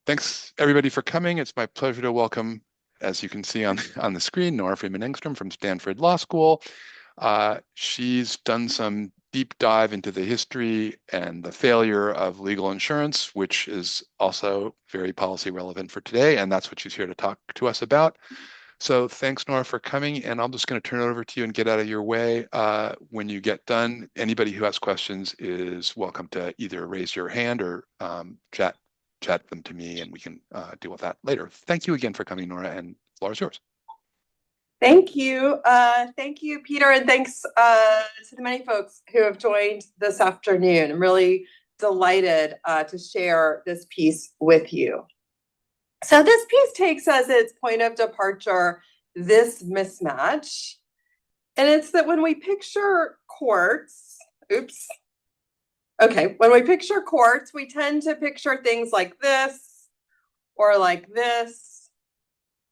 Thanks everybody for coming. It's my pleasure to welcome, as you can see on the screen, Nora Freeman Engstrom from Stanford Law School. She's done some deep dive into the history and the failure of legal insurance, which is also very policy relevant for today, and that's what she's here to talk to us about. So thanks, Nora, for coming, and I'm just going to turn it over to you and get out of your way. When you get done, anybody who has questions is welcome to either raise your hand or chat them to me, and we can deal with that later. Thank you again for coming, Nora, and the floor is yours. Thank you. Thank you, Peter, and thanks to the many folks who have joined this afternoon. I'm really delighted to share this piece with you. So this piece takes as its point of departure this mismatch, and it's that when we picture courts, when we picture courts, we tend to picture things like this, or like this,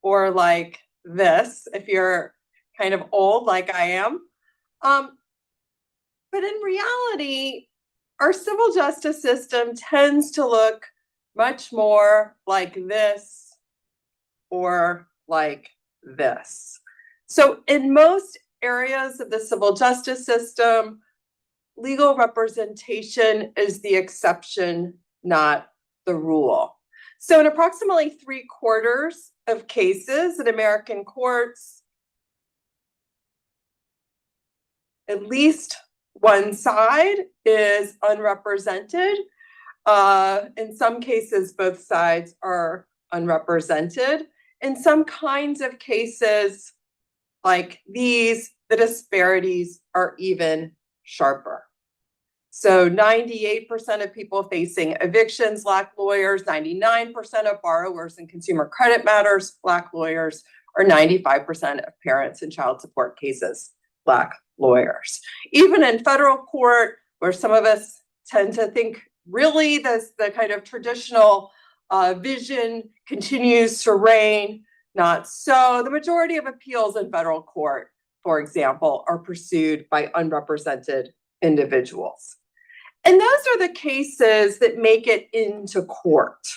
or like this, if you're kind of old like I am. But in reality, our civil justice system tends to look much more like this or like this. So in most areas of the civil justice system, legal representation is the exception, not the rule. So in approximately 3/4 of cases in American courts, at least one side is unrepresented. In some cases, both sides are unrepresented. In some kinds of cases, like these, the disparities are even sharper. So 98% of people facing evictions lack lawyers, 99% of borrowers in consumer credit matters lack lawyers, or 95% of parents in child support cases lack lawyers. Even in federal court, where some of us tend to think really the kind of traditional vision continues to reign, not so. The majority of appeals in federal court, for example, are pursued by unrepresented individuals. And those are the cases that make it into court.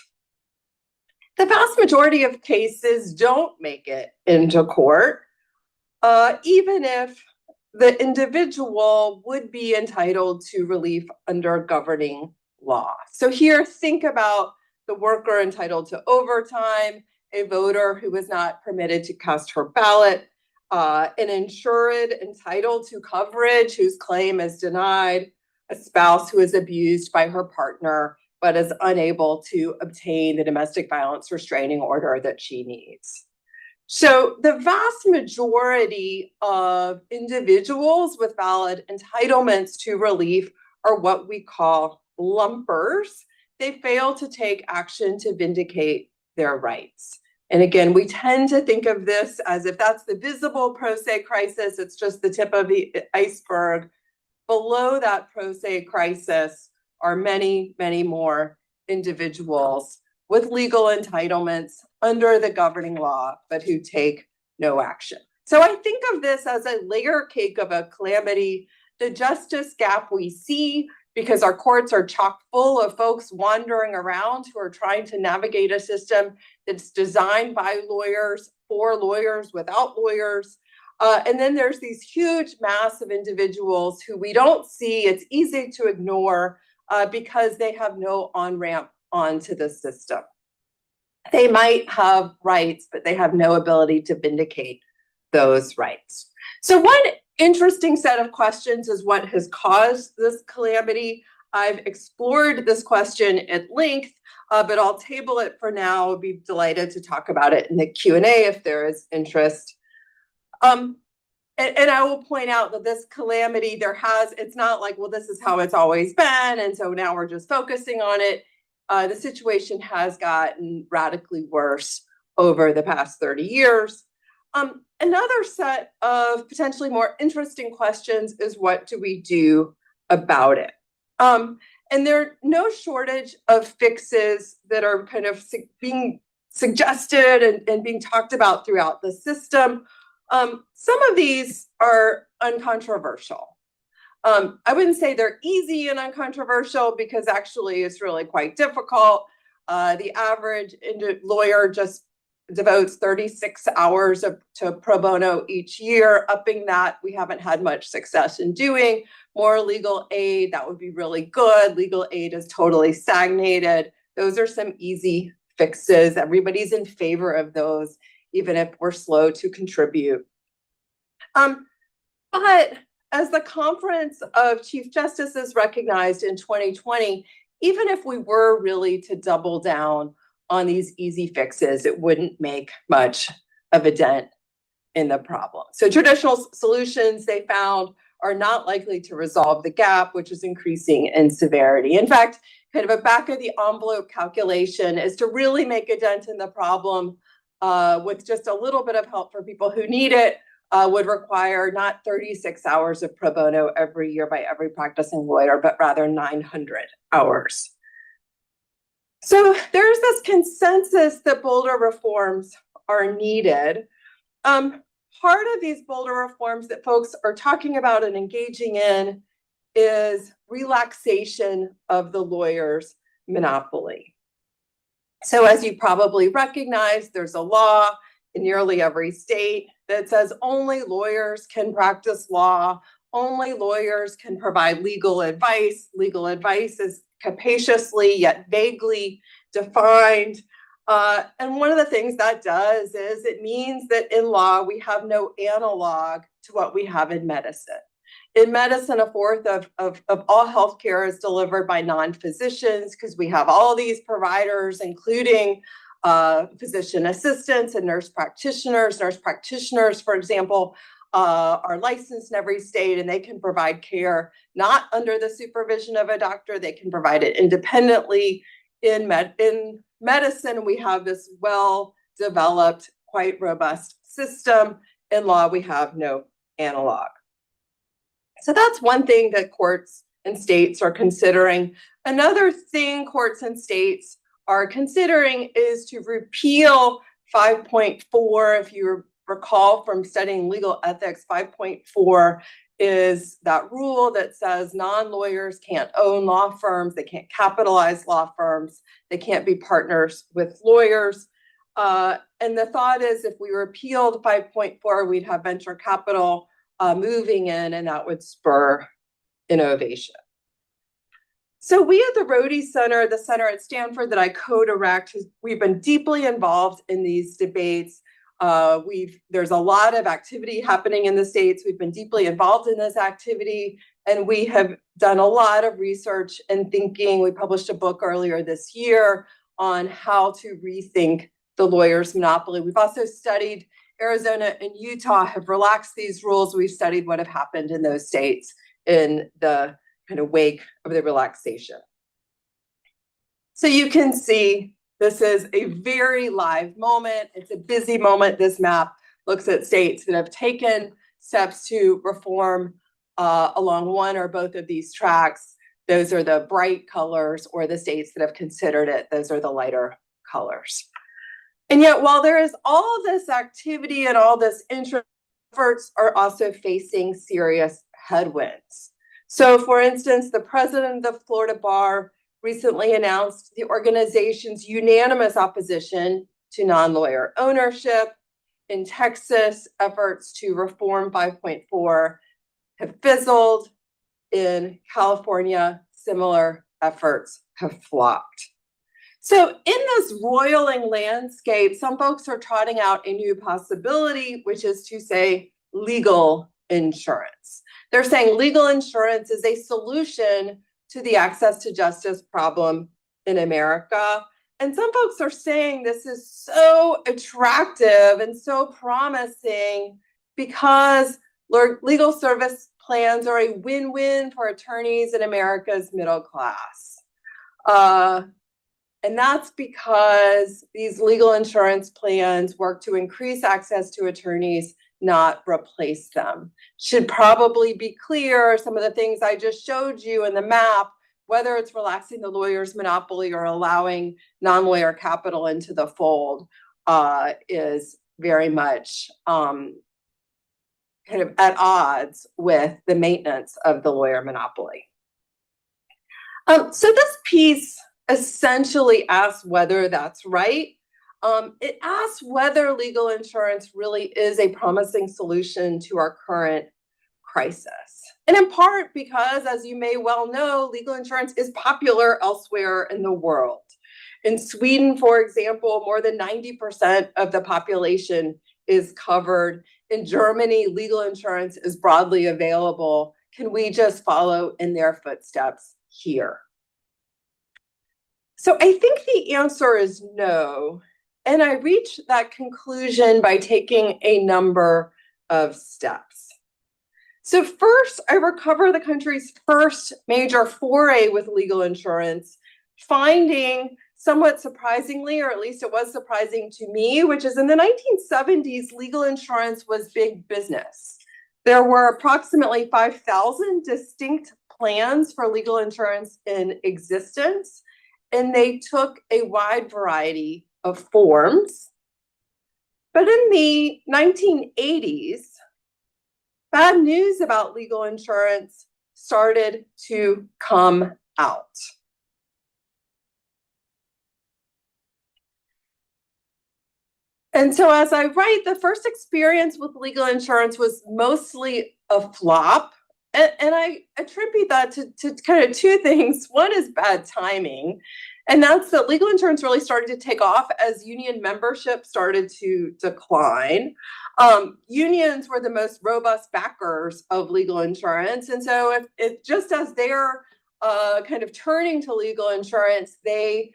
The vast majority of cases don't make it into court, even if the individual would be entitled to relief under governing law. So here, think about the worker entitled to overtime, a voter who was not permitted to cast her ballot, an insured entitled to coverage whose claim is denied, a spouse who is abused by her partner but is unable to obtain the domestic violence restraining order that she needs. So the vast majority of individuals with valid entitlements to relief are what we call lumpers. They fail to take action to vindicate their rights. And again, we tend to think of this as if that's the visible pro se crisis, it's just the tip of the iceberg. Below that pro se crisis are many, many more individuals with legal entitlements under the governing law, but who take no action. So I think of this as a layer cake of a calamity, the justice gap we see because our courts are chock full of folks wandering around who are trying to navigate a system that's designed by lawyers, for lawyers, without lawyers. And then there's these huge mass of individuals who we don't see. It's easy to ignore because they have no on-ramp onto the system. They might have rights, but they have no ability to vindicate those rights. So one interesting set of questions is what has caused this calamity. I've explored this question at length, but I'll table it for now. I'll be delighted to talk about it in the Q&A if there is interest. And I will point out that this calamity, it's not like, well, this is how it's always been, and so now we're just focusing on it. The situation has gotten radically worse over the past 30 years. Another set of potentially more interesting questions is, what do we do about it? And there are no shortage of fixes that are kind of being suggested and being talked about throughout the system. Some of these are uncontroversial. I wouldn't say they're easy and uncontroversial because actually it's really quite difficult. The average lawyer just devotes 36 hours to pro bono each year. Upping that, we haven't had much success in doing. More legal aid, that would be really good. Legal aid is totally stagnated. Those are some easy fixes. Everybody's in favor of those, even if we're slow to contribute. But as the Conference of Chief Justices recognized in 2020, even if we were really to double down on these easy fixes, it wouldn't make much of a dent in the problem. So traditional solutions, they found, are not likely to resolve the gap, which is increasing in severity. In fact, kind of a back of the envelope calculation is to really make a dent in the problem with just a little bit of help for people who need it, would require not 36 hours of pro bono every year by every practicing lawyer, but rather 900 hours. So there's this consensus that bolder reforms are needed. Part of these bolder reforms that folks are talking about and engaging in is relaxation of the lawyer's monopoly. So as you probably recognize, there's a law in nearly every state that says only lawyers can practice law, only lawyers can provide legal advice. Legal advice is capaciously yet vaguely defined. And one of the things that does is it means that in law, we have no analog to what we have in medicine. In medicine, a fourth of all healthcare is delivered by non-physicians because we have all these providers, including physician assistants and nurse practitioners. Nurse practitioners, for example, are licensed in every state, and they can provide care not under the supervision of a doctor. They can provide it independently. In medicine, we have this well-developed, quite robust system. In law, we have no analog. So that's one thing that courts and states are considering. Another thing courts and states are considering is to repeal 5.4. If you recall from studying legal ethics, 5.4 is that rule that says non-lawyers can't own law firms, they can't capitalize law firms, they can't be partners with lawyers. And the thought is if we repealed 5.4, we'd have venture capital moving in, and that would spur innovation. So we at the Rody Center, the center at Stanford that I co-direct, we've been deeply involved in these debates. There's a lot of activity happening in the states. We've been deeply involved in this activity, and we have done a lot of research and thinking. We published a book earlier this year on how to rethink the lawyer's monopoly. We've also studied Arizona and Utah have relaxed these rules. We've studied what have happened in those states in the kind of wake of the relaxation. So you can see this is a very live moment. It's a busy moment. This map looks at states that have taken steps to reform along one or both of these tracks. Those are the bright colors, or the states that have considered it. Those are the lighter colors. And yet, while there is all this activity and all this interest, efforts are also facing serious headwinds. So, for instance, the president of the Florida Bar recently announced the organization's unanimous opposition to non-lawyer ownership. In Texas, efforts to reform 5.4 have fizzled. In California, similar efforts have flopped. So in this roiling landscape, some folks are trotting out a new possibility, which is to say legal insurance. They're saying legal insurance is a solution to the access to justice problem in America. And some folks are saying this is so attractive and so promising because legal service plans are a win-win for attorneys in America's middle class. And that's because these legal insurance plans work to increase access to attorneys, not replace them. Should probably be clear, some of the things I just showed you in the map, whether it's relaxing the lawyer's monopoly or allowing non-lawyer capital into the fold, is very much kind of at odds with the maintenance of the lawyer monopoly. So this piece essentially asks whether that's right. It asks whether legal insurance really is a promising solution to our current crisis. And in part because, as you may well know, legal insurance is popular elsewhere in the world. In Sweden, for example, more than 90% of the population is covered. In Germany, legal insurance is broadly available. Can we just follow in their footsteps here? So I think the answer is no. And I reach that conclusion by taking a number of steps. So first, I recover the country's first major foray with legal insurance, finding somewhat surprisingly, or at least it was surprising to me, which is in the 1970s, legal insurance was big business. There were approximately 5,000 distinct plans for legal insurance in existence, and they took a wide variety of forms. But in the 1980s, bad news about legal insurance started to come out. And so as I write, the first experience with legal insurance was mostly a flop. And I attribute that to kind of two things. One is bad timing. And that's that legal insurance really started to take off as union membership started to decline. Unions were the most robust backers of legal insurance. And so if just as they're kind of turning to legal insurance, they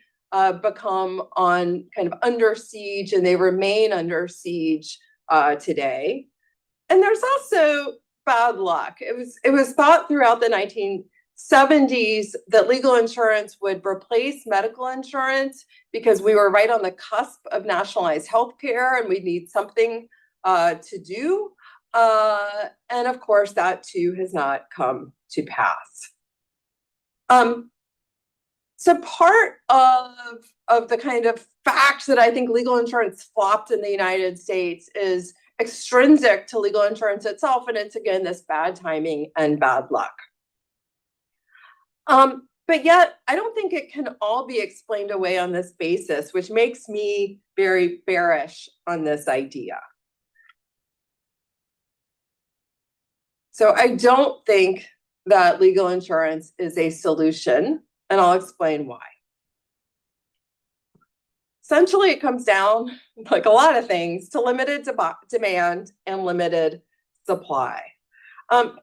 become on kind of under siege, and they remain under siege today. And there's also bad luck. It was thought throughout the 1970s that legal insurance would replace medical insurance because we were right on the cusp of nationalized health care and we need something to do. And of course, that too has not come to pass. So part of the kind of fact that I think legal insurance flopped in the United States is extrinsic to legal insurance itself, and it's again this bad timing and bad luck. But yet, I don't think it can all be explained away on this basis, which makes me very bearish on this idea. So I don't think that legal insurance is a solution, and I'll explain why. Essentially, it comes down, like a lot of things, to limited demand and limited supply.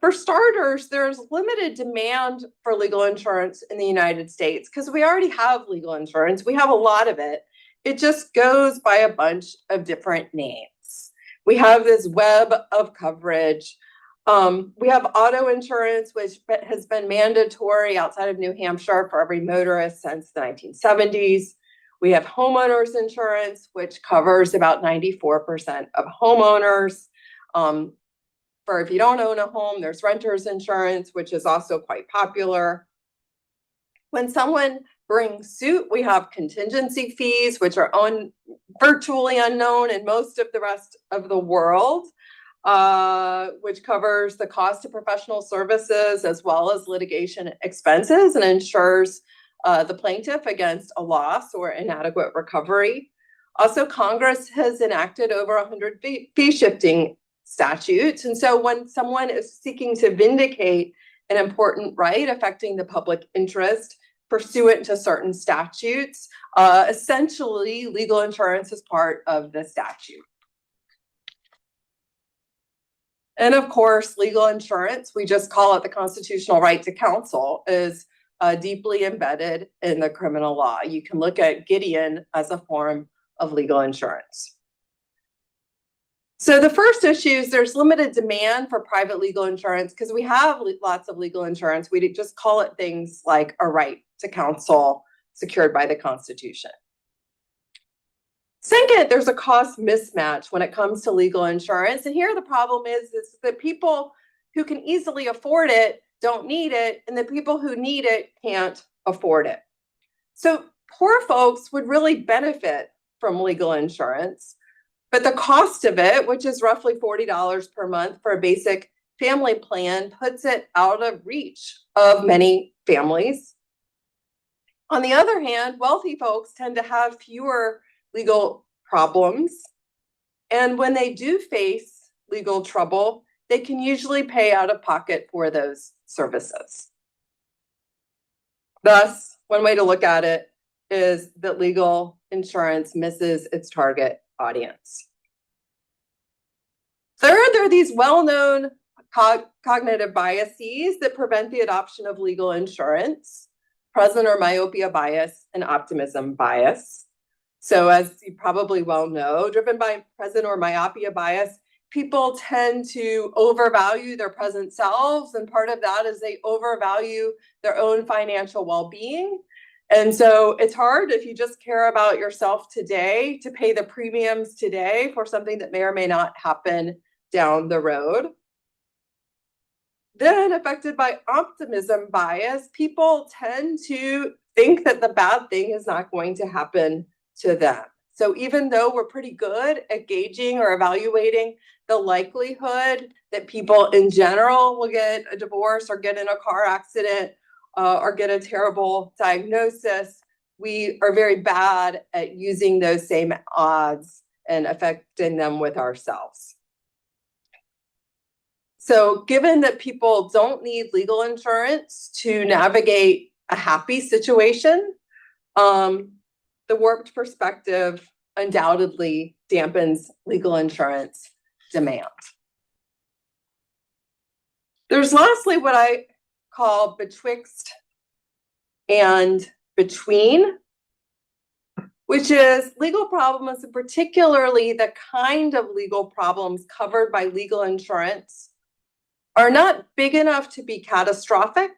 For starters, there's limited demand for legal insurance in the United States because we already have legal insurance. We have a lot of it. It just goes by a bunch of different names. We have this web of coverage. We have auto insurance, which has been mandatory outside of New Hampshire for every motorist since the 1970s. We have homeowners insurance, which covers about 94% of homeowners. For if you don't own a home, there's renters insurance, which is also quite popular. When someone brings suit, we have contingency fees, which are virtually unknown in most of the rest of the world, which covers the cost of professional services as well as litigation expenses and insures the plaintiff against a loss or inadequate recovery. Also, Congress has enacted over 100 fee shifting statutes. And so when someone is seeking to vindicate an important right affecting the public interest pursuant to certain statutes, essentially legal insurance is part of the statute. And of course, legal insurance, we just call it the constitutional right to counsel, is deeply embedded in the criminal law. You can look at Gideon as a form of legal insurance. So the first issue is there's limited demand for private legal insurance because we have lots of legal insurance. We just call it things like a right to counsel secured by the Constitution. Second, there's a cost mismatch when it comes to legal insurance. And here the problem is that people who can easily afford it don't need it, and the people who need it can't afford it. So poor folks would really benefit from legal insurance, but the cost of it, which is roughly $40 per month for a basic family plan, puts it out of reach of many families. On the other hand, wealthy folks tend to have fewer legal problems. And when they do face legal trouble, they can usually pay out of pocket for those services. Thus, one way to look at it is that legal insurance misses its target audience. Third, there are these well-known cognitive biases that prevent the adoption of legal insurance: present or myopia bias and optimism bias. So as you probably well know, driven by present or myopia bias, people tend to overvalue their present selves. And part of that is they overvalue their own financial well-being. And so it's hard, if you just care about yourself today, to pay the premiums today for something that may or may not happen down the road. Then, affected by optimism bias, people tend to think that the bad thing is not going to happen to them. So even though we're pretty good at gauging or evaluating the likelihood that people in general will get a divorce or get in a car accident or get a terrible diagnosis, we are very bad at using those same odds and affecting them with ourselves. So given that people don't need legal insurance to navigate a happy situation, the warped perspective undoubtedly dampens legal insurance demand. There's lastly what I call betwixt and between, which is legal problems, and particularly the kind of legal problems covered by legal insurance, are not big enough to be catastrophic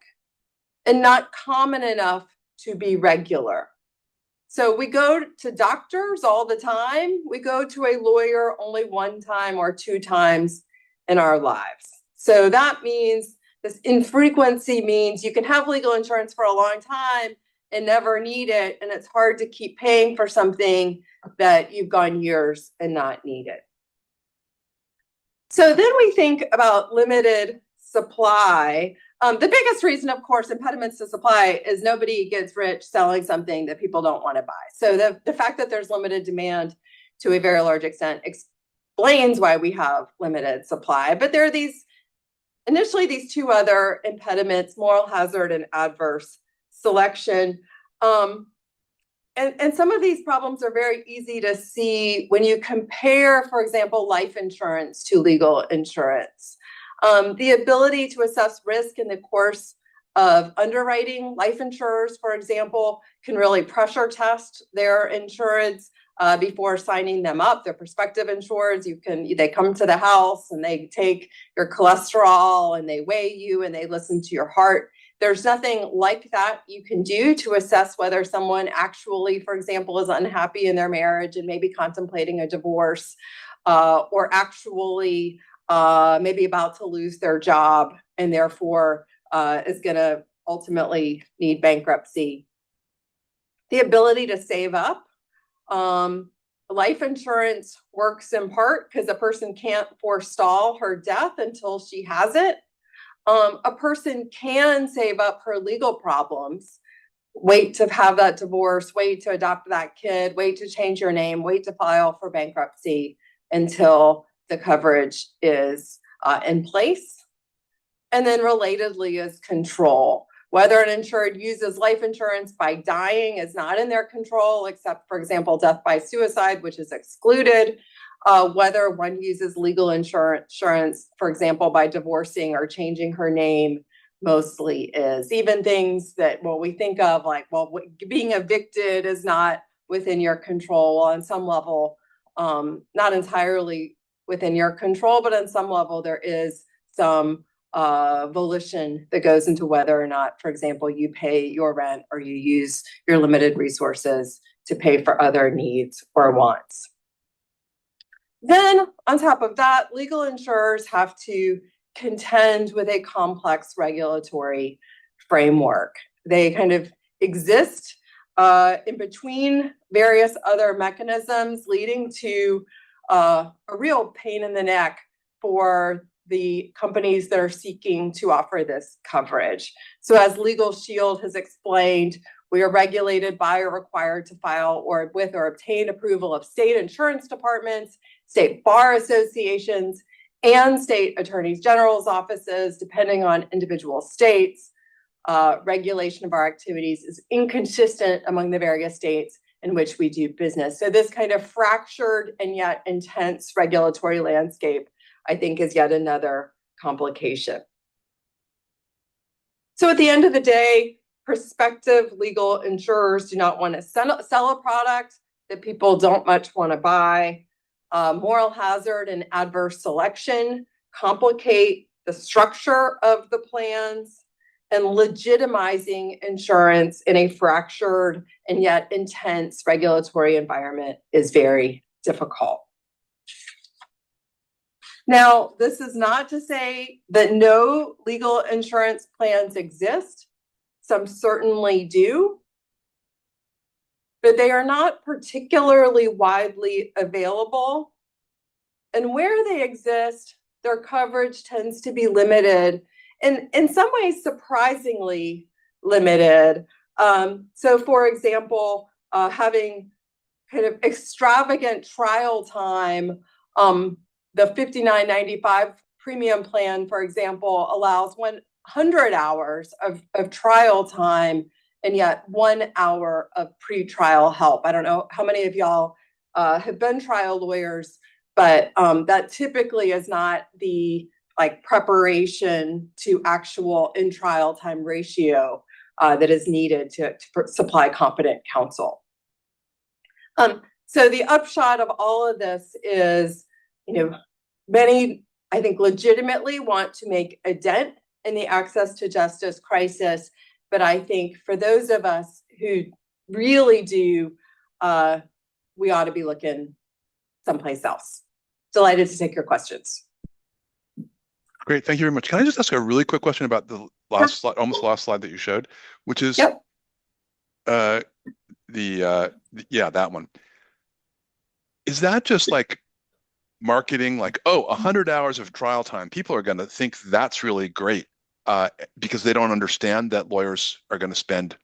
and not common enough to be regular. So we go to doctors all the time. We go to a lawyer only one time or two times in our lives. So that means this infrequency means you can have legal insurance for a long time and never need it. And it's hard to keep paying for something that you've gone years and not needed. So then we think about limited supply. The biggest reason, of course, impediments to supply is nobody gets rich selling something that people don't want to buy. So the fact that there's limited demand to a very large extent explains why we have limited supply. But there are initially these two other impediments: moral hazard and adverse selection. And some of these problems are very easy to see when you compare, for example, life insurance to legal insurance. The ability to assess risk in the course of underwriting, life insurers, for example, can really pressure test their insureds before signing them up. Their prospective insureds, they come to the house and they take your cholesterol and they weigh you and they listen to your heart. There's nothing like that you can do to assess whether someone actually, for example, is unhappy in their marriage and maybe contemplating a divorce, or actually maybe about to lose their job and therefore is going to ultimately need bankruptcy. The ability to save up. Life insurance works in part because a person can't forestall her death until she has it. A person can save up her legal problems, wait to have that divorce, wait to adopt that kid, wait to change your name, wait to file for bankruptcy until the coverage is in place. And then relatedly is control. Whether an insured uses life insurance by dying is not in their control, except, for example, death by suicide, which is excluded. Whether one uses legal insurance, for example, by divorcing or changing her name, mostly is. Even things that, we think of like, being evicted is not within your control. On some level, not entirely within your control, but on some level, there is some volition that goes into whether or not, for example, you pay your rent or you use your limited resources to pay for other needs or wants. Then, on top of that, legal insurers have to contend with a complex regulatory framework. They kind of exist in between various other mechanisms, leading to a real pain in the neck for the companies that are seeking to offer this coverage. So as Legal Shield has explained, We are regulated by or required to file or with or obtain approval of state insurance departments, state bar associations, and state attorneys general's offices, depending on individual states. Regulation of our activities is inconsistent among the various states in which we do business. So this kind of fractured and yet intense regulatory landscape, I think, is yet another complication. So at the end of the day, prospective legal insurers do not want to sell a product that people don't much want to buy. Moral hazard and adverse selection complicate the structure of the plans, and legitimizing insurance in a fractured and yet intense regulatory environment is very difficult. Now, this is not to say that no legal insurance plans exist. Some certainly do, but they are not particularly widely available. And where they exist, their coverage tends to be limited, and in some ways surprisingly limited. So for example, having kind of extravagant trial time, the $59.95 premium plan, for example, allows 100 hours of trial time and yet 1 hour of pre-trial help. I don't know how many of y'all have been trial lawyers, but that typically is not the preparation to actual in-trial time ratio that is needed to supply competent counsel. So the upshot of all of this is, many, I think, legitimately want to make a dent in the access to justice crisis. But I think for those of us who really do, we ought to be looking someplace else. Delighted to take your questions. Great, thank you very much. Can I just ask a really quick question about the last slide, almost last slide that you showed, which is that one. Is that just like marketing, like, oh, 100 hours of trial time? People are going to think that's really great because they don't understand that lawyers are going to spend,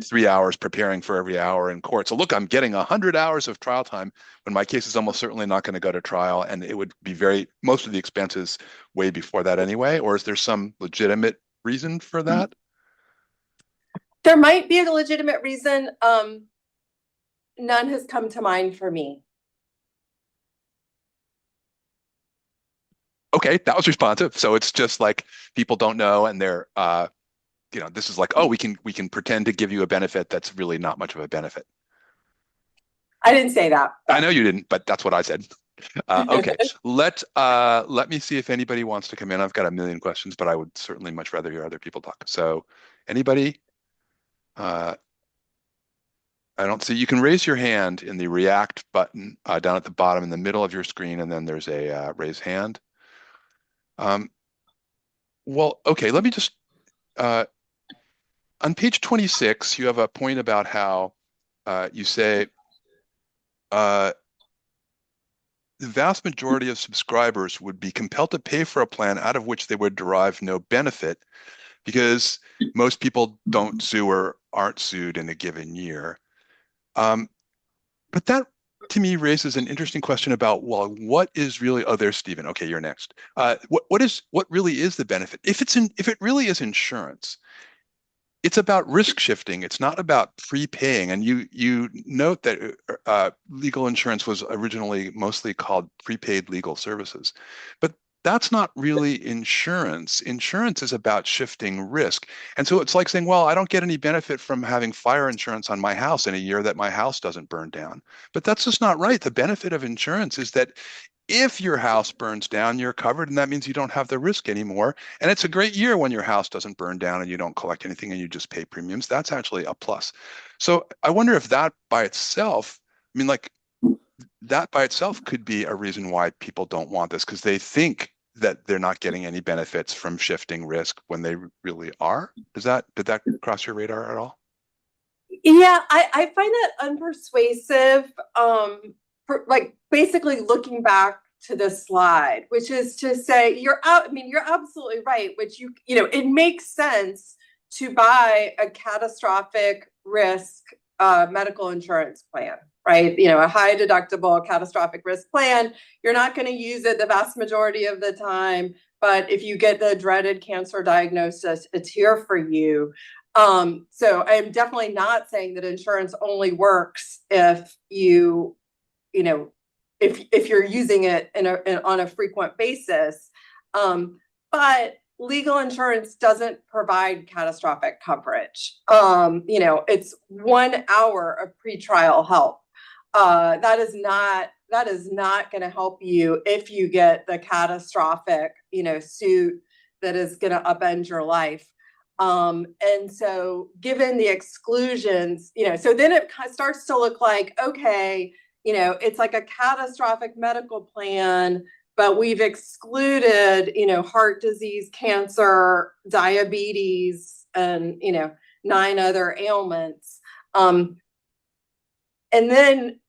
3 hours preparing for every hour in court. So look, I'm getting 100 hours of trial time when my case is almost certainly not going to go to trial, and it would be most of the expenses way before that anyway. Or is there some legitimate reason for that? There might be a legitimate reason. None has come to mind for me. Okay, that was responsive. So it's just like people don't know, and they're this is like, oh, we can pretend to give you a benefit that's really not much of a benefit. I didn't say that. I know you didn't, but that's what I said. Okay, let me see if anybody wants to come in. I've got a million questions, but I would certainly much rather hear other people talk. So anybody? I don't see. You can raise your hand in the React button down at the bottom in the middle of your screen, and then there's a raise hand. Well, okay, let me just on page 26, you have a point about how you say the vast majority of subscribers would be compelled to pay for a plan out of which they would derive no benefit because most people don't sue or aren't sued in a given year. But that, to me, raises an interesting question about, well, what is really, oh, there's Stephen. Okay, you're next. What really is the benefit? If it really is insurance, it's about risk shifting. It's not about prepaying. And you note that legal insurance was originally mostly called prepaid legal services, but that's not really insurance. Insurance is about shifting risk. And so it's like saying, well, I don't get any benefit from having fire insurance on my house in a year that my house doesn't burn down. But that's just not right. The benefit of insurance is that if your house burns down, you're covered, and that means you don't have the risk anymore. And it's a great year when your house doesn't burn down and you don't collect anything and you just pay premiums. That's actually a plus. So I wonder if that by itself, that by itself could be a reason why people don't want this, because they think that they're not getting any benefits from shifting risk when they really are. Did that cross your radar at all? Yeah, I find that unpersuasive. Basically looking back to this slide, which is to say you're absolutely right, which it makes sense to buy a catastrophic risk medical insurance plan, right? You know, a high deductible catastrophic risk plan. You're not going to use it the vast majority of the time, but if you get the dreaded cancer diagnosis, it's here for you. So I'm definitely not saying that insurance only works if you know, if you're using it on a frequent basis. But legal insurance doesn't provide catastrophic coverage. You know, it's 1 hour of pretrial help. That is not going to help you if you get the catastrophic, you know, suit that is going to upend your life. And so given the exclusions, you know, so then it starts to look like, okay, you know, it's like a catastrophic medical plan, but we've excluded, you know, heart disease, cancer, diabetes, and, you know, 9 other ailments. And then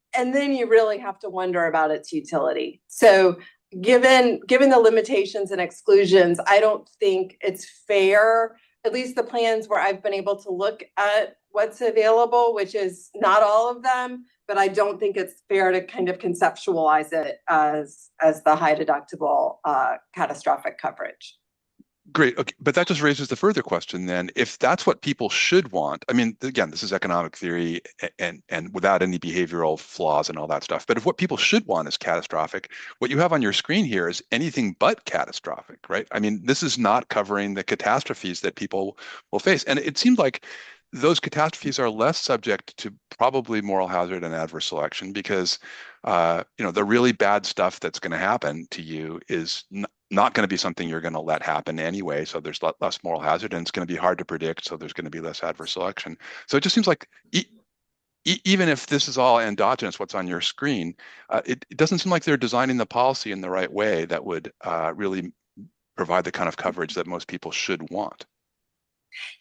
you really have to wonder about its utility. So given the limitations and exclusions, I don't think it's fair, at least the plans where I've been able to look at what's available, which is not all of them, but I don't think it's fair to kind of conceptualize it as the high deductible catastrophic coverage. Great. Okay. But that just raises the further question then. If that's what people should want, I mean, again, this is economic theory and without any behavioral flaws and all that stuff. But if what people should want is catastrophic, what you have on your screen here is anything but catastrophic, right? I mean, this is not covering the catastrophes that people will face. And it seems like those catastrophes are less subject to probably moral hazard and adverse selection because, you know, the really bad stuff that's going to happen to you is not going to be something you're going to let happen anyway. So there's less moral hazard, and it's going to be hard to predict. So there's going to be less adverse selection. So it just seems like even if this is all endogenous, what's on your screen, it doesn't seem like they're designing the policy in the right way that would really provide the kind of coverage that most people should want.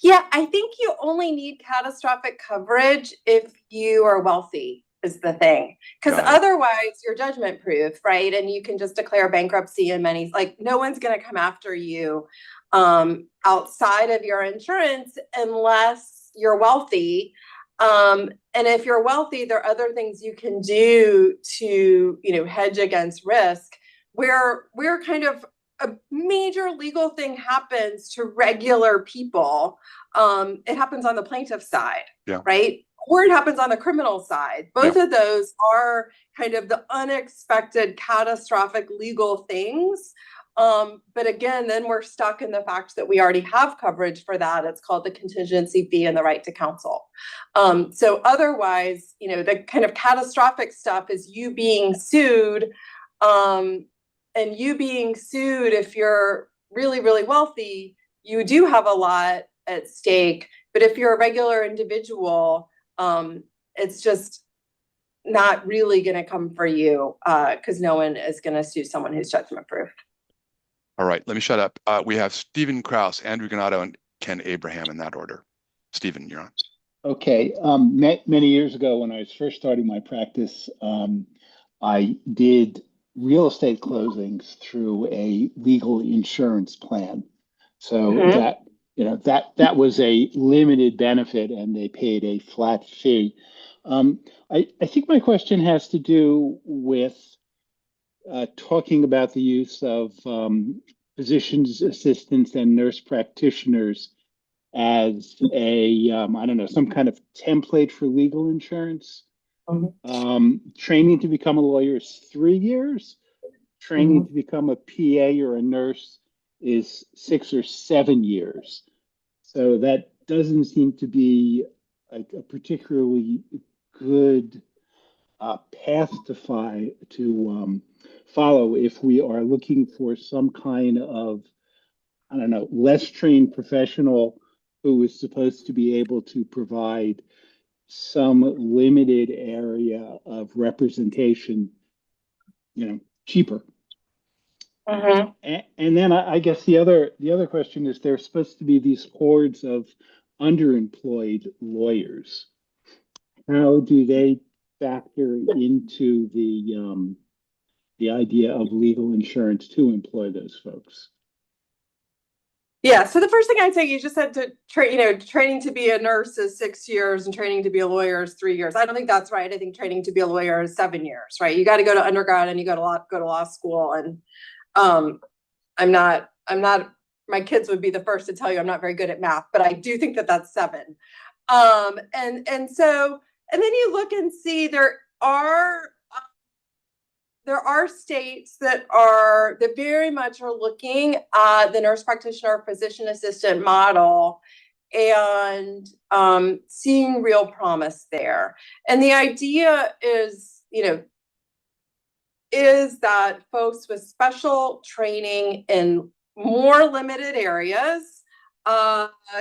Yeah, I think you only need catastrophic coverage if you are wealthy, is the thing. Because otherwise you're judgment proof, right? And you can just declare bankruptcy and many, like, no one's going to come after you outside of your insurance unless you're wealthy. And if you're wealthy, there are other things you can do to, you know, hedge against risk. Where we're kind of a major legal thing happens to regular people, it happens on the plaintiff side, right? Or it happens on the criminal side. Both of those are kind of the unexpected catastrophic legal things. But again, then we're stuck in the fact that we already have coverage for that. It's called the contingency fee and the right to counsel. So otherwise, you know, the kind of catastrophic stuff is you being sued, and you being sued, if you're really, really wealthy, you do have a lot at stake. But if you're a regular individual, it's just not really going to come for you because no one is going to sue someone who's judgment proof. All right, let me shut up. We have Stephen Krause, Andrew Ganato, and Ken Abraham in that order. Stephen, you're on. Okay. Many years ago, when I was first starting my practice, I did real estate closings through a legal insurance plan. So that, you know, that was a limited benefit and they paid a flat fee. I think my question has to do with talking about the use of physician's assistants and nurse practitioners as a, I don't know, some kind of template for legal insurance. Training to become a lawyer is 3 years. Training to become a PA or a nurse is 6 or 7 years. So that doesn't seem to be a particularly good path to follow if we are looking for some kind of, I don't know, less trained professional who is supposed to be able to provide some limited area of representation, you know, cheaper. And then I guess the other question is, there's supposed to be these hordes of underemployed lawyers. How do they factor into the idea of legal insurance to employ those folks? Yeah, so the first thing I'd say, you just said to training to be a nurse is 6 years and training to be a lawyer is 3 years. I don't think that's right. I think training to be a lawyer is 7 years, right? You got to go to undergrad and you got to go to law school. And I'm not, my kids would be the first to tell you I'm not very good at math, but I do think that that's 7. And then you look and see there are states that very much are looking at the nurse practitioner physician assistant model and seeing real promise there. And the idea is that folks with special training in more limited areas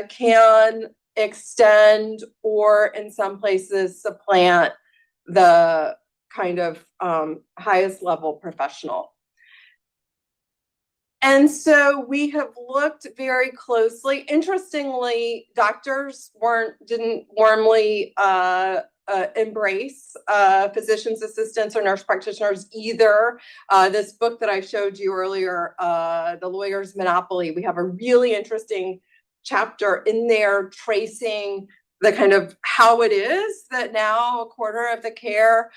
can extend or in some places supplant the kind of highest level professional. And so we have looked very closely. Interestingly, doctors didn't warmly embrace physician's assistants or nurse practitioners either. This book that I showed you earlier, The Lawyer's Monopoly, we have a really interesting chapter in there tracing the kind of how it is that now a quarter of the care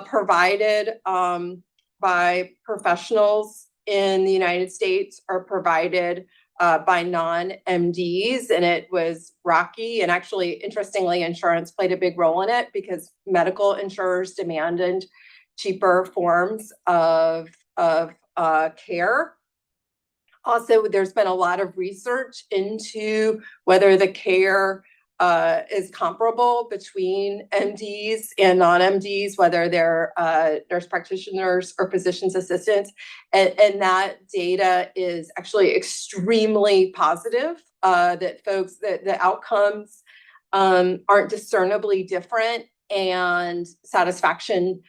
provided by professionals in the United States are provided by non-MDs, and it was rocky. And actually, interestingly, insurance played a big role in it because medical insurers demanded cheaper forms of care. Also, there's been a lot of research into whether the care is comparable between MDs and non-MDs, whether they're nurse practitioners or physician's assistants. And that data is actually extremely positive, that the outcomes aren't discernibly different, and satisfaction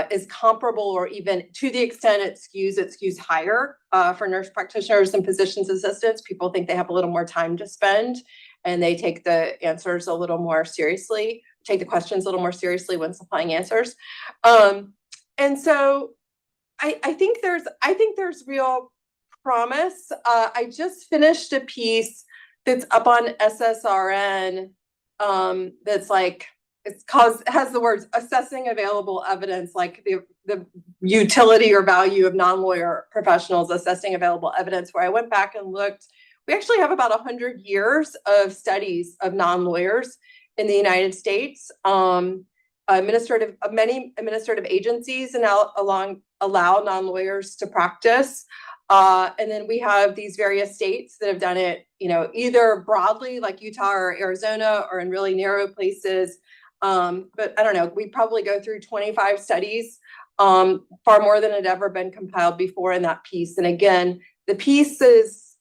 is comparable, or even to the extent it skews higher for nurse practitioners and physician's assistants. People think they have a little more time to spend, and they take the answers a little more seriously, take the questions a little more seriously when supplying answers. And so I think there's real promise. I just finished a piece that's up on SSRN that's like, has the words assessing available evidence, like the utility or value of non-lawyer professionals assessing available evidence, where I went back and looked. We actually have about 100 years of studies of non-lawyers in the United States. Many administrative agencies allow non-lawyers to practice. And then we have these various states that have done it, either broadly like Utah or Arizona, or in really narrow places. But I don't know, we probably go through 25 studies, far more than had ever been compiled before in that piece. And again, the piece is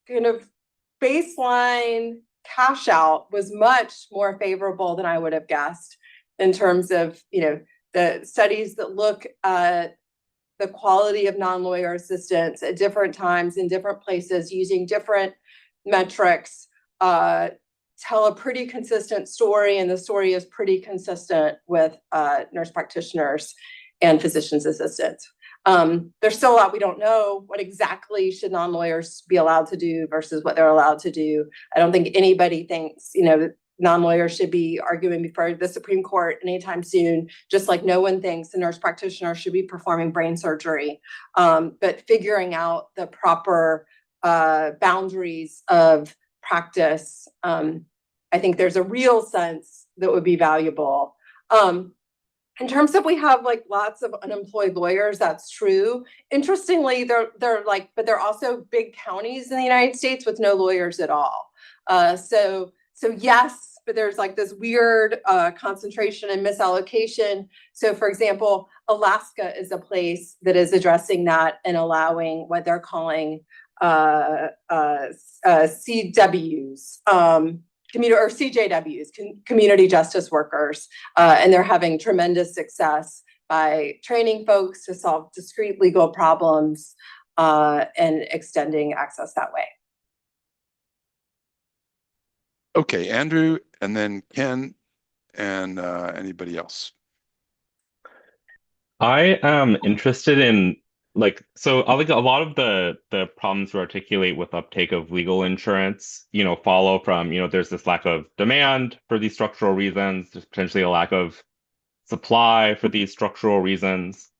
kind of baseline cash out was much more favorable than I would have guessed in terms of, the studies that look at the quality of non-lawyer assistance at different times in different places using different metrics, tell a pretty consistent story, and the story is pretty consistent with nurse practitioners and physician's assistants. There's still a lot we don't know. What exactly should non-lawyers be allowed to do versus what they're allowed to do? I don't think anybody thinks, non-lawyers should be arguing before the Supreme Court anytime soon, just like no one thinks a nurse practitioner should be performing brain surgery. But figuring out the proper boundaries of practice, I think there's a real sense that would be valuable. In terms of we have like lots of unemployed lawyers, that's true. Interestingly, but they're also big counties in the United States with no lawyers at all. So yes, but there's like this weird concentration and misallocation. So for example, Alaska is a place that is addressing that and allowing what they're calling CWs, or CJWs, community justice workers, and they're having tremendous success by training folks to solve discrete legal problems and extending access that way. Okay, Andrew, and then Ken, and anybody else. I am interested in so I think a lot of the problems we articulate with uptake of legal insurance, follow from, there's this lack of demand for these structural reasons, there's potentially a lack of supply for these structural reasons.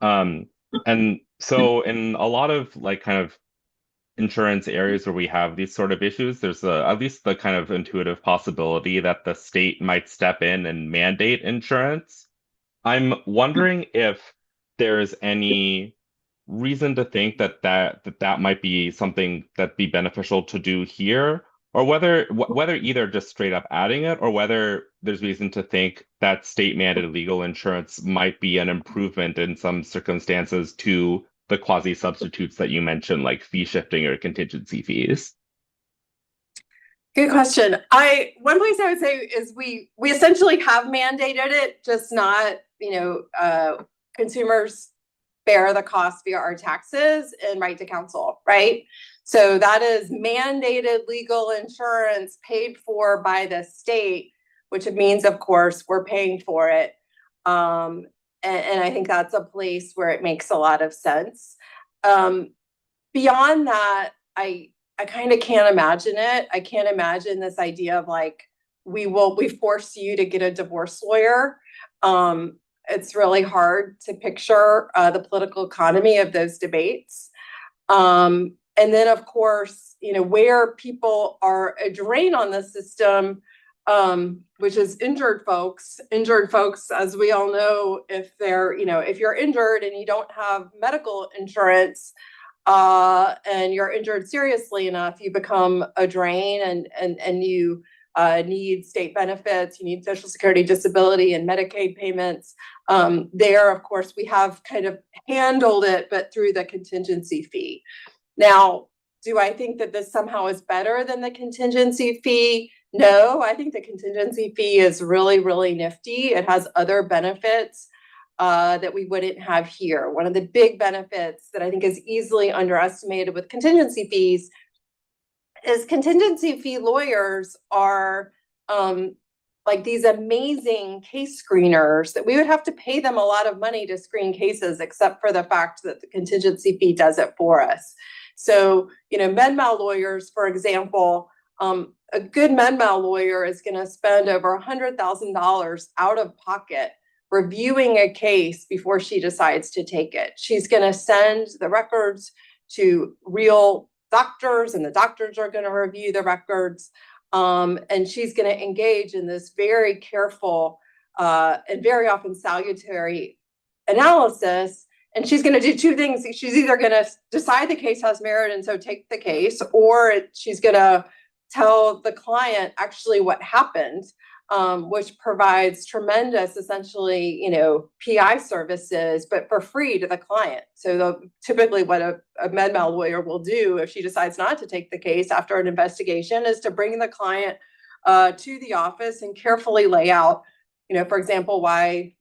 Um, and so in a lot of kind of insurance areas where we have these sort of issues, there's at least the kind of intuitive possibility that the state might step in and mandate insurance. I'm wondering if there's any reason to think that might be something that'd be beneficial to do here, or whether either just straight up adding it, or whether there's reason to think that state mandated legal insurance might be an improvement in some circumstances to the quasi substitutes that you mentioned, like fee shifting or contingency fees. Good question. One place I would say is we essentially have mandated it, just not, consumers bear the cost via our taxes and right to counsel, right? So that is mandated legal insurance paid for by the state, which means, of course, we're paying for it. And I think that's a place where it makes a lot of sense. Beyond that, I kind of can't imagine it. I can't imagine this idea of we force you to get a divorce lawyer. It's really hard to picture the political economy of those debates. And then, of course, where people are a drain on the system, which is injured folks. Injured folks, as we all know, if you're injured and you don't have medical insurance, and you're injured seriously enough, you become a drain, and you need state benefits, you need Social Security, disability, and Medicaid payments. There, of course, we have kind of handled it, but through the contingency fee. Now, do I think that this somehow is better than the contingency fee? No, I think the contingency fee is really, really nifty. It has other benefits that we wouldn't have here. One of the big benefits that I think is easily underestimated with contingency fees is contingency fee lawyers are like these amazing case screeners that we would have to pay them a lot of money to screen cases, except for the fact that the contingency fee does it for us. So, med mal lawyers, for example, a good med mal lawyer is going to spend over $100,000 out of pocket reviewing a case before she decides to take it. She's going to send the records to real doctors, and the doctors are going to review the records. And she's going to engage in this very careful and very often salutary analysis. And she's going to do two things. She's either going to decide the case has merit and so take the case, or she's going to tell the client actually what happened, which provides tremendous, essentially, PI services, but for free to the client. So typically what a med mal lawyer will do if she decides not to take the case after an investigation is to bring the client to the office and carefully lay out, for example, why,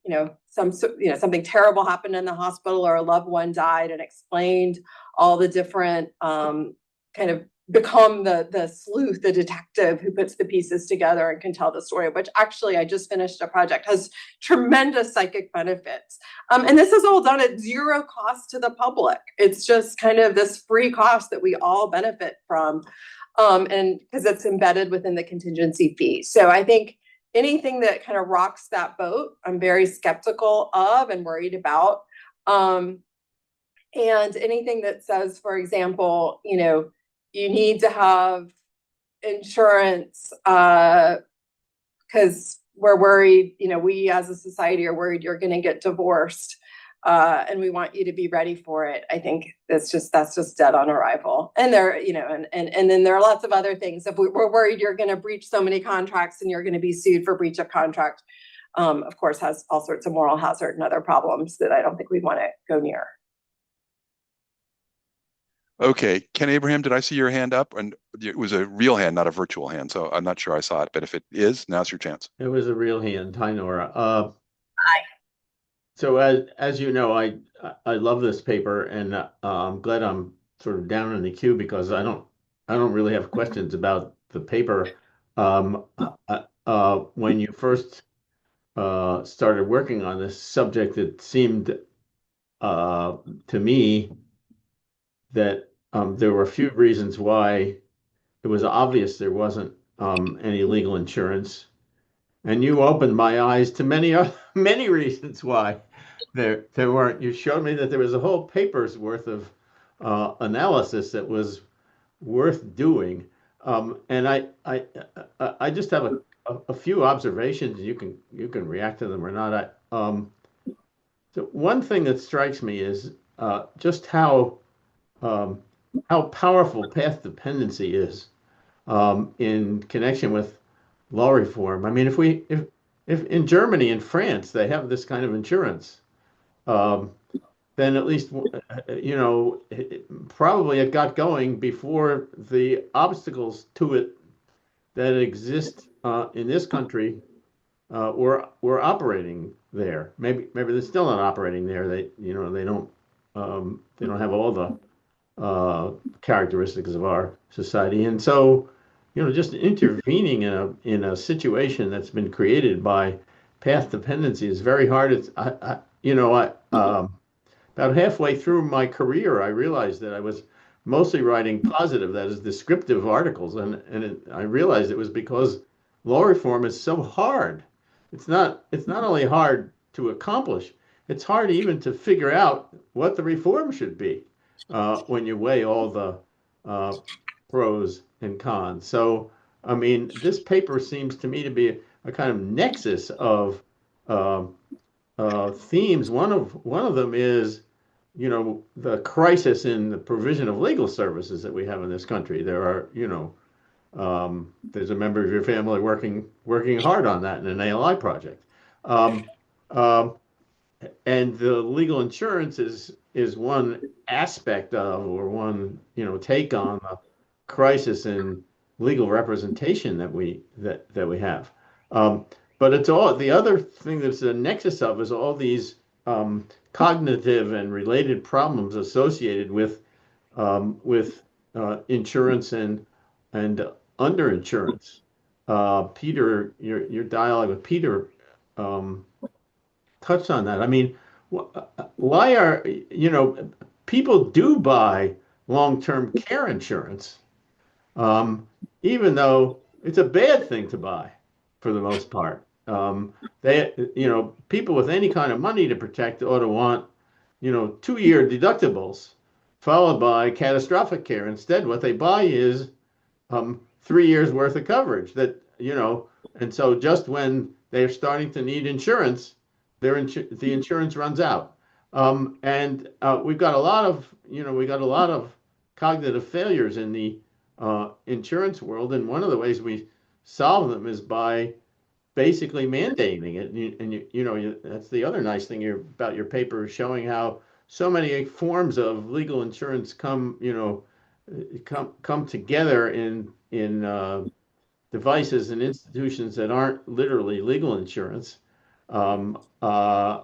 something terrible happened in the hospital or a loved one died, and explained all the different kind of become the sleuth, the detective who puts the pieces together and can tell the story, which actually I just finished a project, has tremendous psychic benefits. And this is all done at zero cost to the public. It's just kind of this free cost that we all benefit from. And because it's embedded within the contingency fee. So I think anything that kind of rocks that boat, I'm very skeptical of and worried about. And anything that says, for example, you need to have insurance because we're worried, we as a society are worried you're going to get divorced, and we want you to be ready for it. I think that's just dead on arrival. And there, and then there are lots of other things. If we're worried you're going to breach so many contracts and you're going to be sued for breach of contract, of course, has all sorts of moral hazard and other problems that I don't think we want to go near. Okay, Ken Abraham, did I see your hand up? And it was a real hand, not a virtual hand, so I'm not sure I saw it, but if it is, now's your chance. It was a real hand. Hi, Nora. Hi. So as you know, I love this paper, and I'm glad I'm sort of down in the queue because I don't really have questions about the paper. When you first started working on this subject, it seemed to me that there were a few reasons why it was obvious there wasn't any legal insurance, and you opened my eyes to many reasons why there weren't. You showed me that there was a whole paper's worth of analysis that was worth doing. And I just have a few observations. You can react to them or not. So one thing that strikes me is just um, how powerful path dependency is in connection with law reform. I mean, if in Germany and France they have this kind of insurance, um, then at least probably it got going before the obstacles to it that exist in this country were operating there. Maybe they're still not operating there. They don't have all the characteristics of our society, and so just intervening in a situation that's been created by path dependency is very hard. It's about halfway through my career, I realized that I was mostly writing positive, that is, descriptive articles, and I realized it was because law reform is so hard. It's not only hard to accomplish, it's hard even to figure out what the reform should be when you weigh all the uh, pros and cons. So, I mean, this paper seems to me to be a kind of nexus of um themes. One of them is, the crisis in the provision of legal services that we have in this country. There's a member of your family working hard on that in an ALI project. Um, um, and the legal insurance is one aspect of, or one take on the crisis in legal representation that we have. Um, but it's all the other thing that's a nexus of is all these cognitive and related problems associated with insurance and underinsurance. Peter, your dialogue with Peter um, touched on that. I mean, why are people do buy long-term care insurance, um, even though it's a bad thing to buy for the most part. People with any kind of money to protect ought to want, 2-year deductibles followed by catastrophic care. Instead, what they buy is 3 years worth of coverage and so just when they're starting to need insurance, the insurance runs out. And we got a lot of cognitive failures in the insurance world, and one of the ways we solve them is by basically mandating it. That's the other nice thing about your paper, showing how so many forms of legal insurance come together in devices and institutions that aren't literally legal insurance. Um, uh,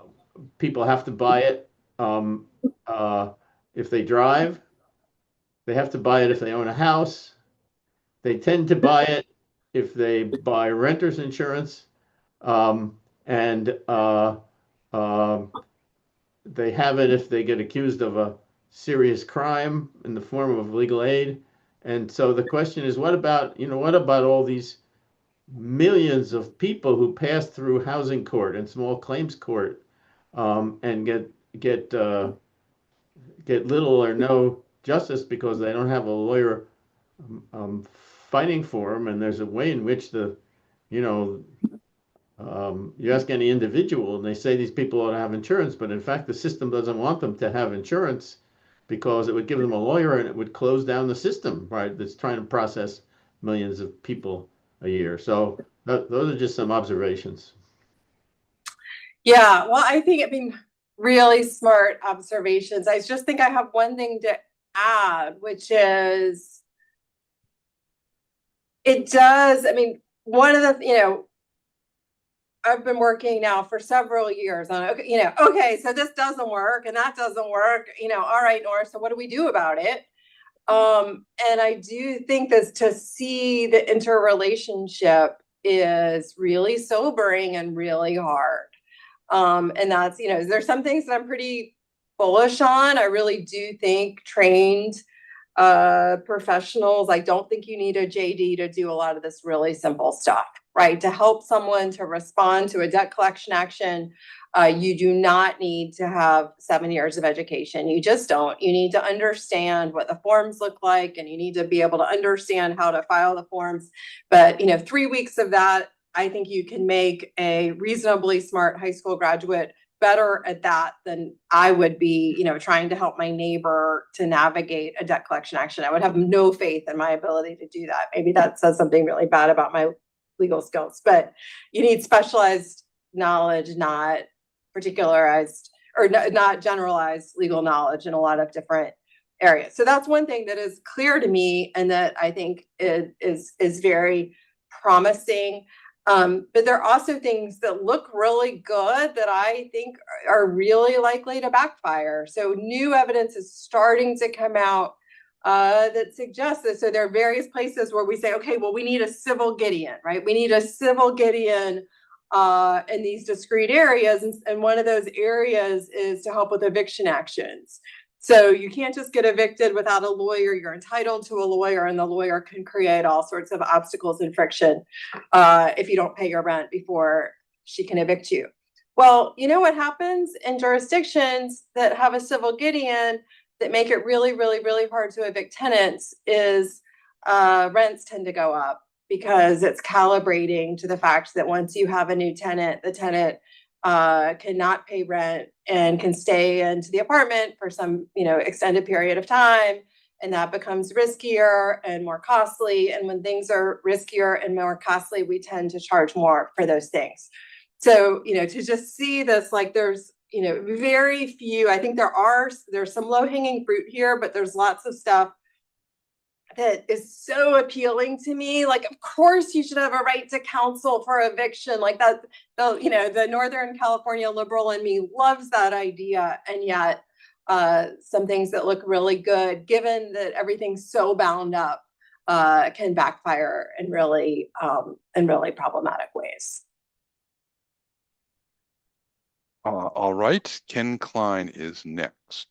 People have to buy it um, if they drive. They have to buy it if they own a house. They tend to buy it if they buy renter's insurance, and they have it if they get accused of a serious crime in the form of legal aid. And so the question is, what about all these millions of people who pass through housing court and small claims court and get little or no justice because they don't have a lawyer fighting for them? And there's a way in which you know, you ask any individual and they say these people ought to have insurance, but in fact, the system doesn't want them to have insurance because it would give them a lawyer and it would close down the system, right? That's trying to process millions of people a year. So those are just some observations. Yeah, well, I mean, really smart observations. I just think I have one thing to add, which is I mean, one of the, I've been working now for several years on, okay, so this doesn't work and that doesn't work, all right, Nora, so what do we do about it? And I do think that to see the interrelationship is really sobering and really hard. And that's, there's some things that I'm pretty bullish on. I really do think trained professionals, I don't think you need a JD to do a lot of this really simple stuff, right? To help someone to respond to a debt collection action, you do not need to have 7 years of education. You just don't. You need to understand what the forms look like, and you need to be able to understand how to file the forms. But 3 weeks of that, I think you can make a reasonably smart high school graduate better at that than I would be, trying to help my neighbor to navigate a debt collection action. I would have no faith in my ability to do that. Maybe that says something really bad about my legal skills, but you need specialized knowledge, not particularized or not generalized legal knowledge in a lot of different areas. So that's one thing that is clear to me and that I think is very promising. But there are also things that look really good that I think are really likely to backfire. So new evidence is starting to come out that suggests that. So there are various places where we say, okay, well, we need a civil Gideon, right? We need a civil Gideon in these discrete areas. And one of those areas is to help with eviction actions. So you can't just get evicted without a lawyer. You're entitled to a lawyer, and the lawyer can create all sorts of obstacles and friction if you don't pay your rent before she can evict you. Well, you know what happens in jurisdictions that have a civil Gideon that make it really, really, really hard to evict tenants is rents tend to go up because it's calibrating to the fact that once you have a new tenant, the tenant cannot pay rent and can stay into the apartment for some, extended period of time. And that becomes riskier and more costly. And when things are riskier and more costly, we tend to charge more for those things. So, to just see this, like there's, very few, I think there's some low hanging fruit here, but there's lots of stuff that is so appealing to me. Like, of course you should have a right to counsel for eviction. Like that, the Northern California liberal in me loves that idea. And yet some things that look really good, given that everything's so bound up, can backfire in really problematic ways. All right, Ken Klein is next.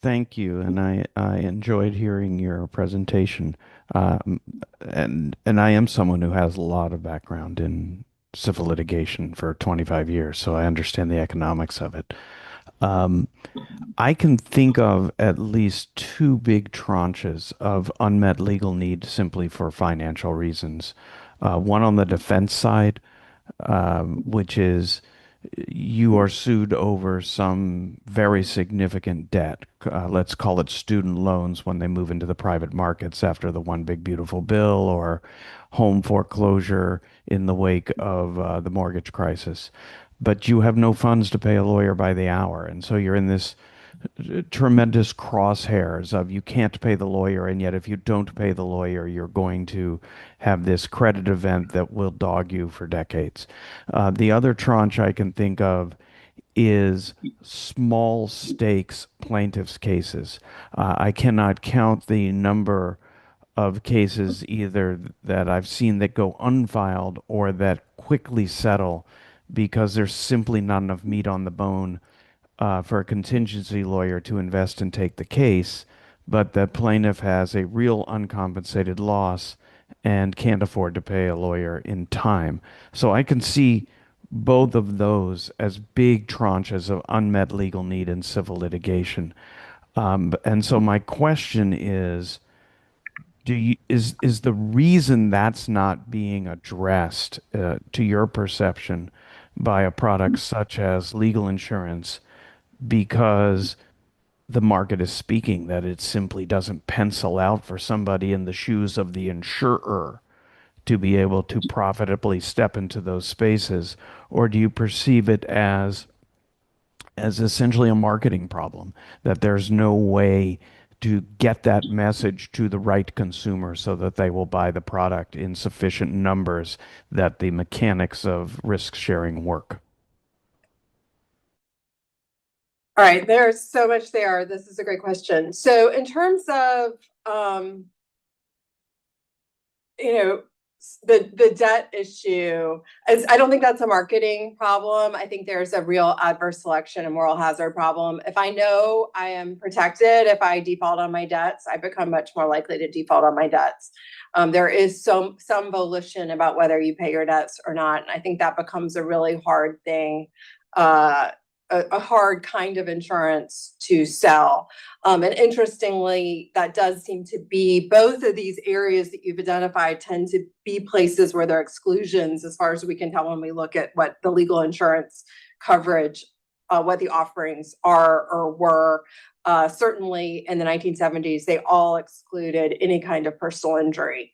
Thank you, and I enjoyed hearing your presentation. And I am someone who has a lot of background in civil litigation for 25 years, so I understand the economics of it. I can think of at least two big tranches of unmet legal need simply for financial reasons. One on the defense side, which is you are sued over some very significant debt. Let's call it student loans when they move into the private markets after the One Big Beautiful Bill, or home foreclosure in the wake of the mortgage crisis. But you have no funds to pay a lawyer by the hour. And so you're in this tremendous crosshairs of you can't pay the lawyer, and yet if you don't pay the lawyer, you're going to have this credit event that will dog you for decades. The other tranche I can think of is small stakes plaintiffs' cases. I cannot count the number of cases either that I've seen that go unfiled or that quickly settle because there's simply not enough meat on the bone for a contingency lawyer to invest and take the case, but the plaintiff has a real uncompensated loss and can't afford to pay a lawyer in time. So I can see both of those as big tranches of unmet legal need in civil litigation. And so my question is, is the reason that's not being addressed, to your perception, by a product such as legal insurance because the market is speaking that it simply doesn't pencil out for somebody in the shoes of the insurer to be able to profitably step into those spaces? Or do you perceive it as essentially a marketing problem, that there's no way to get that message to the right consumer so that they will buy the product in sufficient numbers that the mechanics of risk sharing work? All right, there's so much there. This is a great question. So in terms of, the debt issue is, I don't think that's a marketing problem. I think there's a real adverse selection and moral hazard problem. If I know I am protected, if I default on my debts, I become much more likely to default on my debts. There is some volition about whether you pay your debts or not. And I think that becomes a really hard thing, a hard kind of insurance to sell. And interestingly, that does seem to be, both of these areas that you've identified tend to be places where there are exclusions, as far as we can tell when we look at what the legal insurance coverage, what the offerings are or were. Certainly in the 1970s, they all excluded any kind of personal injury.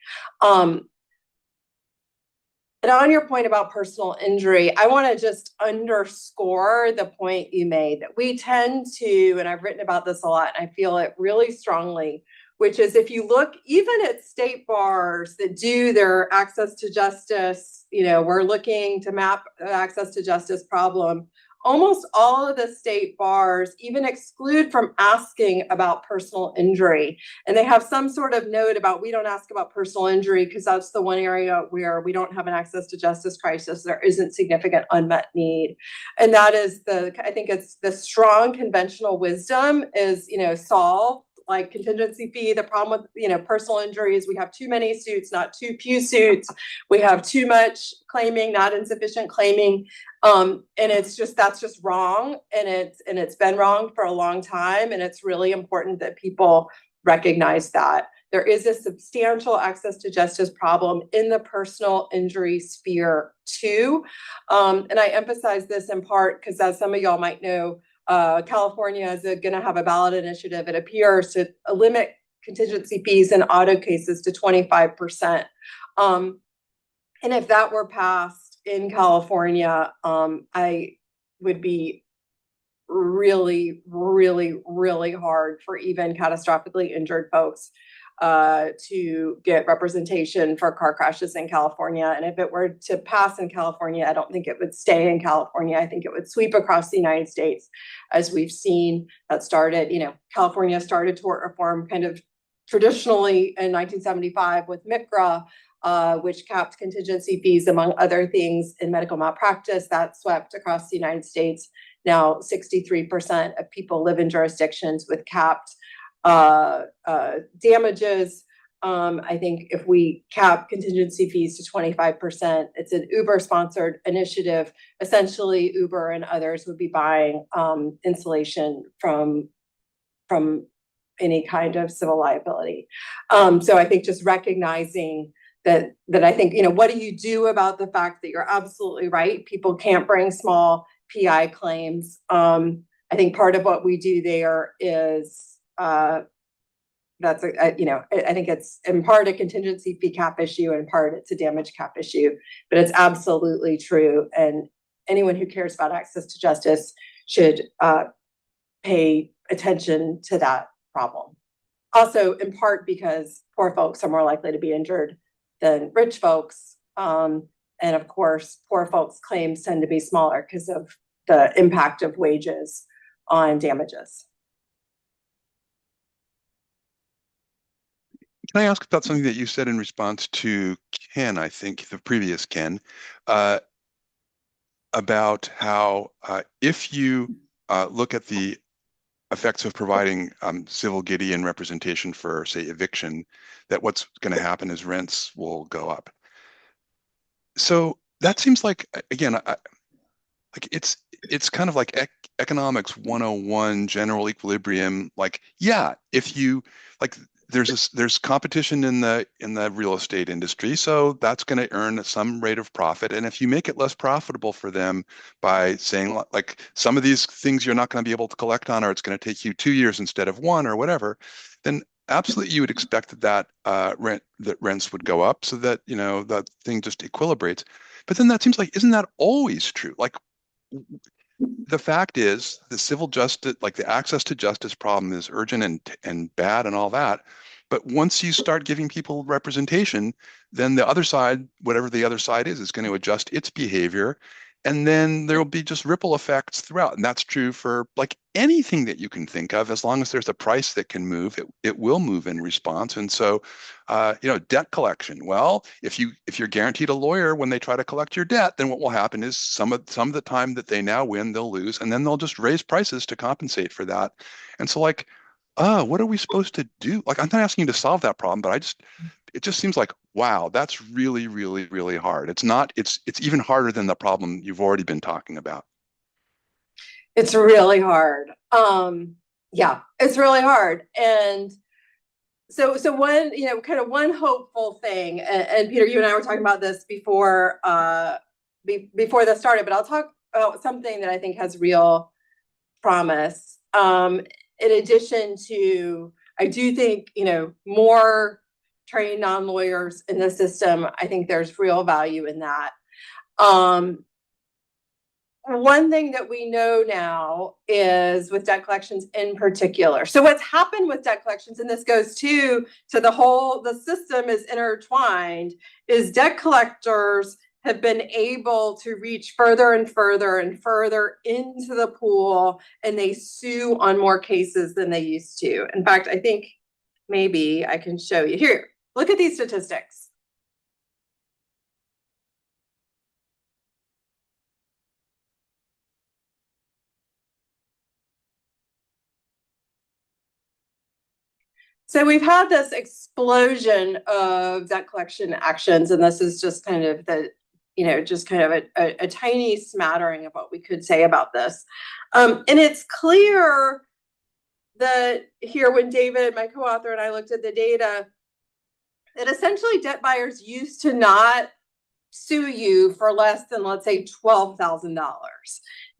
And on your point about personal injury, I want to just underscore the point you made that we tend to, and I've written about this a lot, and I feel it really strongly, which is if you look even at state bars that do their access to justice, we're looking to map access to justice problem. Almost all of the state bars even exclude from asking about personal injury. And they have some sort of note about, we don't ask about personal injury because that's the one area where we don't have an access to justice crisis. There isn't significant unmet need. And that is I think it's the strong conventional wisdom is, solve like contingency fee. The problem with, personal injury is we have too many suits, not too few suits. We have too much claiming, not insufficient claiming. And that's just wrong. And it's been wrong for a long time. And it's really important that people recognize that there is a substantial access to justice problem in the personal injury sphere too. And I emphasize this in part because, as some of y'all might know, California is going to have a ballot initiative, it appears, to limit contingency fees in auto cases to 25%. And if that were passed in California, I would be really, really, really hard for even catastrophically injured folks to get representation for car crashes in California. And if it were to pass in California, I don't think it would stay in California. I think it would sweep across the United States, as we've seen. That started, California started tort reform kind of traditionally in 1975 with MICRA, which capped contingency fees, among other things, in medical malpractice. That swept across the United States. Now 63% of people live in jurisdictions with capped damages. I think if we cap contingency fees to 25%, it's an Uber-sponsored initiative. Essentially, Uber and others would be buying insulation from any kind of civil liability. So I think just recognizing that I think, what do you do about the fact that you're absolutely right? People can't bring small PI claims. I think part of what we do there is I think it's in part a contingency fee cap issue, in part it's a damage cap issue, but it's absolutely true. And anyone who cares about access to justice should pay attention to that problem. Also, in part because poor folks are more likely to be injured than rich folks. And of course, poor folks' claims tend to be smaller because of the impact of wages on damages. Can I ask about something that you said in response to Ken, I think the previous Ken, about how if you look at the effects of providing civil Gideon representation for, say, eviction, that what's going to happen is rents will go up. So that seems like, again, like it's kind of like economics 101, general equilibrium. Like, yeah, if you like, there's competition in the real estate industry, so that's going to earn some rate of profit. And if you make it less profitable for them by saying, like, some of these things you're not going to be able to collect on, or it's going to take you 2 years instead of 1 or whatever, then absolutely you would expect that rents would go up, so that that thing just equilibrates. But then that seems like, isn't that always true? Like, the fact is, the civil justice, like the access to justice problem, is urgent and bad and all that. But once you start giving people representation, then the other side, whatever the other side is going to adjust its behavior. And then there will be just ripple effects throughout. And that's true for like anything that you can think of. As long as there's a price that can move, it will move in response. And so, debt collection. Well, if you're guaranteed a lawyer when they try to collect your debt, then what will happen is some of the time that they now win, they'll lose, and then they'll just raise prices to compensate for that. And so, like, what are we supposed to do? Like, I'm not asking you to solve that problem, but it just seems like, wow, that's really, really, really hard. It's even harder than the problem you've already been talking about. It's really hard. Yeah, it's really hard. And so one, kind of one hopeful thing, and Peter, you and I were talking about this before this started, but I'll talk about something that I think has real promise. In addition to, I do think, more trained non-lawyers in the system, I think there's real value in that. One thing that we know now is with debt collections in particular. So what's happened with debt collections, and this goes to the system is intertwined, is debt collectors have been able to reach further and further and further into the pool, and they sue on more cases than they used to. In fact, I think maybe I can show you here. Look at these statistics. So we've had this explosion of debt collection actions, and this is just kind of a tiny smattering of what we could say about this. And it's clear that here, when David, my co-author, and I looked at the data, that essentially debt buyers used to not sue you for less than, let's say, $12,000.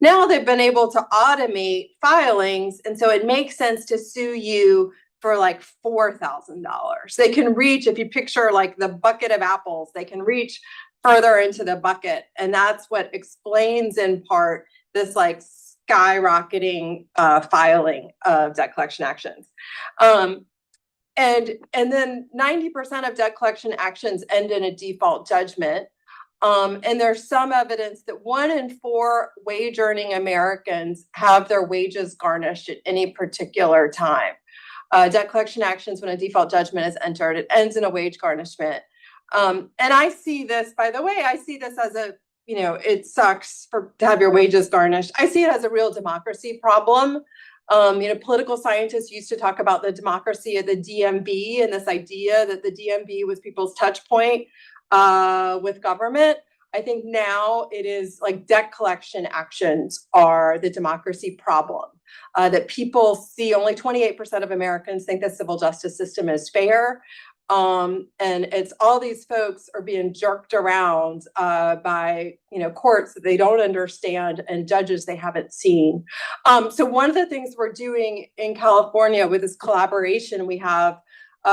Now they've been able to automate filings, and so it makes sense to sue you for like $4,000. They can reach, if you picture like the bucket of apples, they can reach further into the bucket. And that's what explains in part this like skyrocketing filing of debt collection actions. And then 90% of debt collection actions end in a default judgment. And there's some evidence that 1 in 4 wage earning Americans have their wages garnished at any particular time. Debt collection actions, when a default judgment is entered, it ends in a wage garnishment. And I see this, by the way, as it sucks to have your wages garnished. I see it as a real democracy problem. Political scientists used to talk about the democracy of the DMV and this idea that the DMV was people's touch point with government. I think now it is like debt collection actions are the democracy problem. That people see, only 28% of Americans think the civil justice system is fair. And it's all these folks are being jerked around by courts that they don't understand and judges they haven't seen. So one of the things we're doing in California with this collaboration we have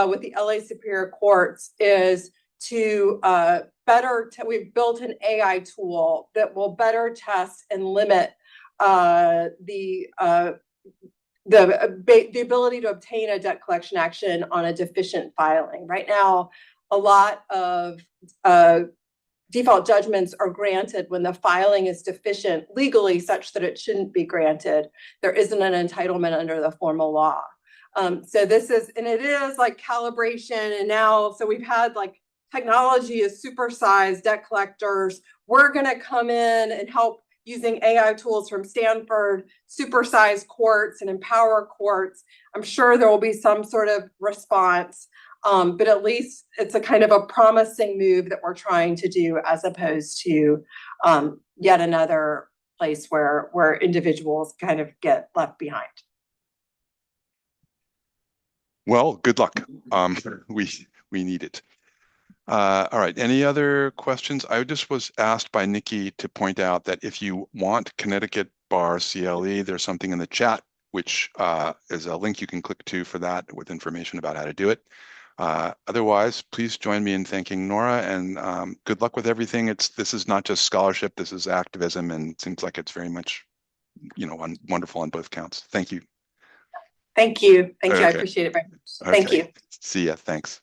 with the LA Superior Courts is to we've built an AI tool that will better test and limit the ability to obtain a debt collection action on a deficient filing. Right now, a lot of default judgments are granted when the filing is deficient legally, such that it shouldn't be granted. There isn't an entitlement under the formal law. So it is like calibration, and now, so we've had like technology is supersized debt collectors. We're going to come in and help using AI tools from Stanford, supersize courts and empower courts. I'm sure there will be some sort of response, but at least it's a kind of a promising move that we're trying to do, as opposed to yet another place where individuals kind of get left behind. Well, good luck. We need it. All right. Any other questions? I just was asked by Nikki to point out that if you want Connecticut Bar CLE, there's something in the chat, which is a link you can click to for that with information about how to do it. Otherwise, please join me in thanking Nora, and good luck with everything. This is not just scholarship, this is activism, and it seems like it's very much, wonderful on both counts. Thank you. Thank you. Okay. I appreciate it very much. Okay. Thank you. See ya. Thanks.